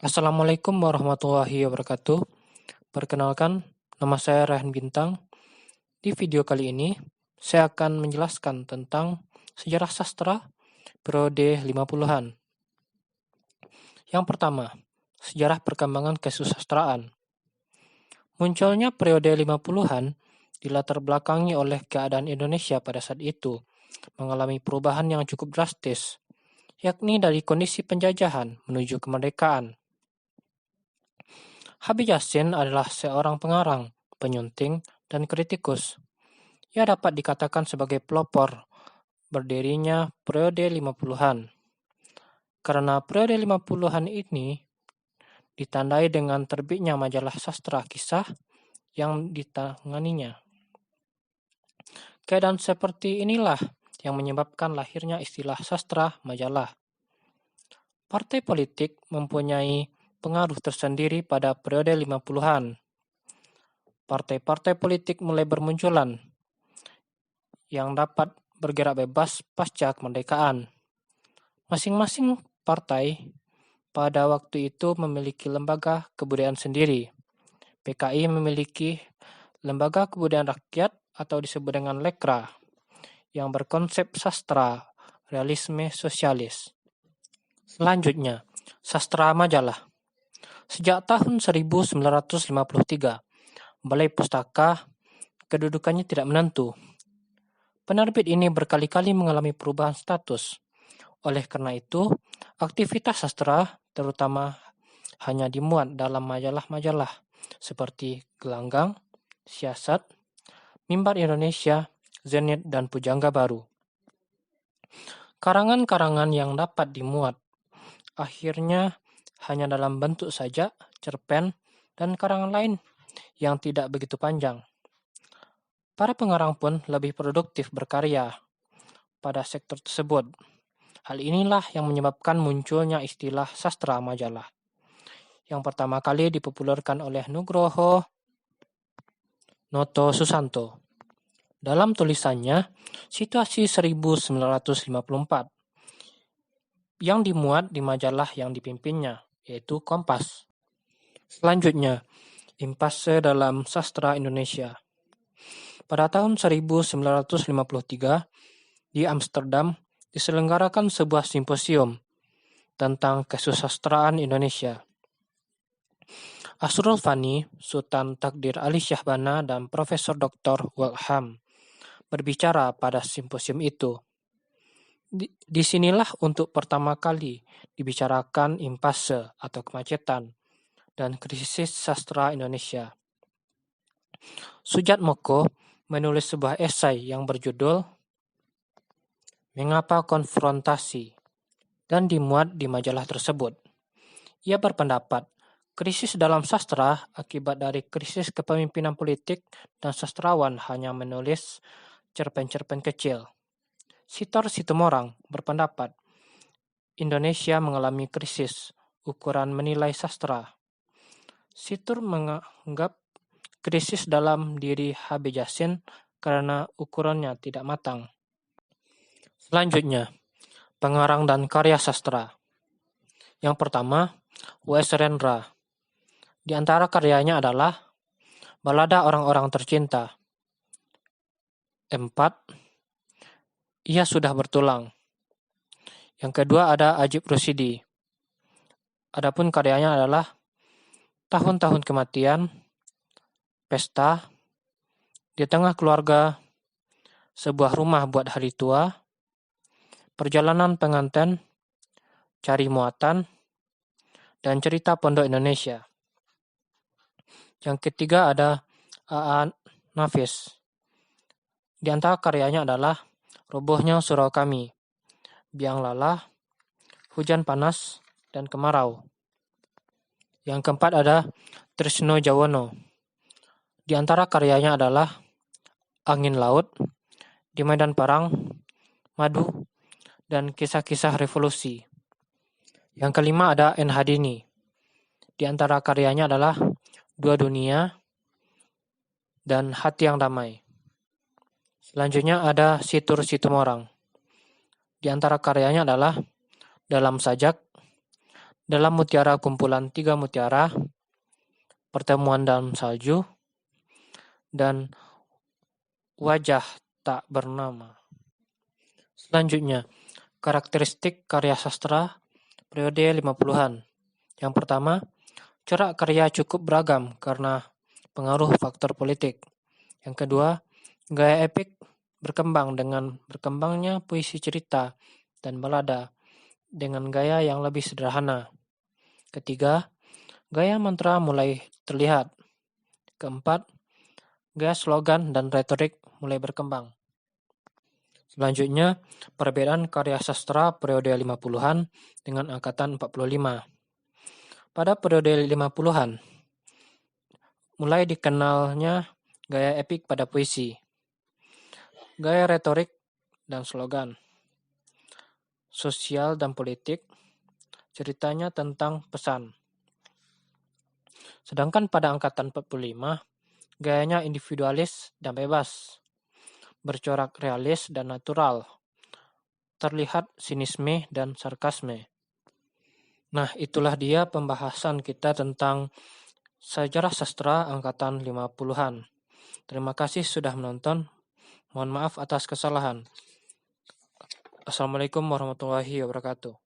Assalamualaikum warahmatullahi wabarakatuh. Perkenalkan, nama saya Rehan Bintang. Di video kali ini, saya akan menjelaskan tentang sejarah sastra periode 50-an. Yang pertama, sejarah perkembangan kesusastraan. Munculnya periode 50-an dilatar belakangi oleh keadaan Indonesia pada saat itu mengalami perubahan yang cukup drastis, yakni dari kondisi penjajahan menuju kemerdekaan. Habib Yasin adalah seorang pengarang, penyunting, dan kritikus. Ia dapat dikatakan sebagai pelopor berdirinya periode 50-an. Karena periode 50-an ini ditandai dengan terbitnya majalah sastra kisah yang ditanganinya. Keadaan seperti inilah yang menyebabkan lahirnya istilah sastra majalah. Partai politik mempunyai pengaruh tersendiri pada periode 50-an. Partai-partai politik mulai bermunculan yang dapat bergerak bebas pasca kemerdekaan. Masing-masing partai pada waktu itu memiliki lembaga kebudayaan sendiri. PKI memiliki Lembaga Kebudayaan Rakyat atau disebut dengan Lekra yang berkonsep sastra realisme sosialis. Selanjutnya, sastra majalah. Sejak tahun 1953, Balai Pustaka kedudukannya tidak menentu. Penerbit ini berkali-kali mengalami perubahan status. Oleh karena itu, aktivitas sastra terutama hanya dimuat dalam majalah-majalah seperti Gelanggang, Siasat, Mimbar Indonesia, Zenit, dan Pujangga Baru. Karangan-karangan yang dapat dimuat akhirnya hanya dalam bentuk sajak, cerpen, dan karangan lain yang tidak begitu panjang. Para pengarang pun lebih produktif berkarya pada sektor tersebut. Hal inilah yang menyebabkan munculnya istilah sastra majalah. Yang pertama kali dipopulerkan oleh Nugroho Noto Susanto dalam tulisannya Situasi 1954 yang dimuat di majalah yang dipimpinnya, yaitu Kompas. Selanjutnya, Impase dalam Sastra Indonesia. Pada tahun 1953, di Amsterdam diselenggarakan sebuah simposium tentang kesusastraan Indonesia. Asrul Fani, Sultan Takdir Ali Syahbana, dan Profesor Dr. Welham berbicara pada simposium itu. Disinilah untuk pertama kali dibicarakan impase atau kemacetan dan krisis sastra Indonesia. Sujat Moko menulis sebuah esai yang berjudul Mengapa Konfrontasi dan dimuat di majalah tersebut. Ia berpendapat krisis dalam sastra akibat dari krisis kepemimpinan politik dan sastrawan hanya menulis cerpen-cerpen kecil. Sitor Situmorang berpendapat Indonesia mengalami krisis ukuran menilai sastra. Situr menganggap krisis dalam diri Habib Yasin karena ukurannya tidak matang. Selanjutnya, pengarang dan karya sastra. Yang pertama, W.S. Rendra. Di antara karyanya adalah Balada Orang-Orang Tercinta. 4. Ia Sudah Bertulang. Yang kedua ada Ajib Rusidi. Adapun karyanya adalah Tahun-Tahun Kematian, Pesta, Di Tengah Keluarga, Sebuah Rumah Buat Hari Tua, Perjalanan Pengantin, Cari Muatan, dan Cerita Pondok Indonesia. Yang ketiga ada A.A. Nafis. Di antara karyanya adalah Robohnya Surau Kami, Biang Lala, Hujan Panas, dan Kemarau. Yang keempat ada Trisno Jawono. Di antara karyanya adalah Angin Laut, Di Medan Perang, Madu, dan Kisah-Kisah Revolusi. Yang kelima ada N. Hadini. Di antara karyanya adalah Dua Dunia dan Hati Yang Damai. Selanjutnya ada Situr Situmorang. Di antara karyanya adalah Dalam Sajak, Dalam Mutiara kumpulan 3 mutiara, Pertemuan dalam salju, dan Wajah tak bernama. Selanjutnya, karakteristik karya sastra periode 50-an. Yang pertama, corak karya cukup beragam karena pengaruh faktor politik. Yang kedua, gaya epik berkembang dengan berkembangnya puisi cerita dan balada dengan gaya yang lebih sederhana. Ketiga, gaya mantra mulai terlihat. Keempat, gaya slogan dan retorik mulai berkembang. Selanjutnya, perbedaan karya sastra periode 50-an dengan angkatan 45. Pada periode 50-an, mulai dikenalnya gaya epik pada puisi, gaya retorik dan slogan, sosial dan politik, ceritanya tentang pesan. Sedangkan pada angkatan 45, gayanya individualis dan bebas, bercorak realis dan natural, terlihat sinisme dan sarkasme. Nah, itulah dia pembahasan kita tentang sejarah sastra angkatan 50-an. Terima kasih sudah menonton. Mohon maaf atas kesalahan. Assalamualaikum warahmatullahi wabarakatuh.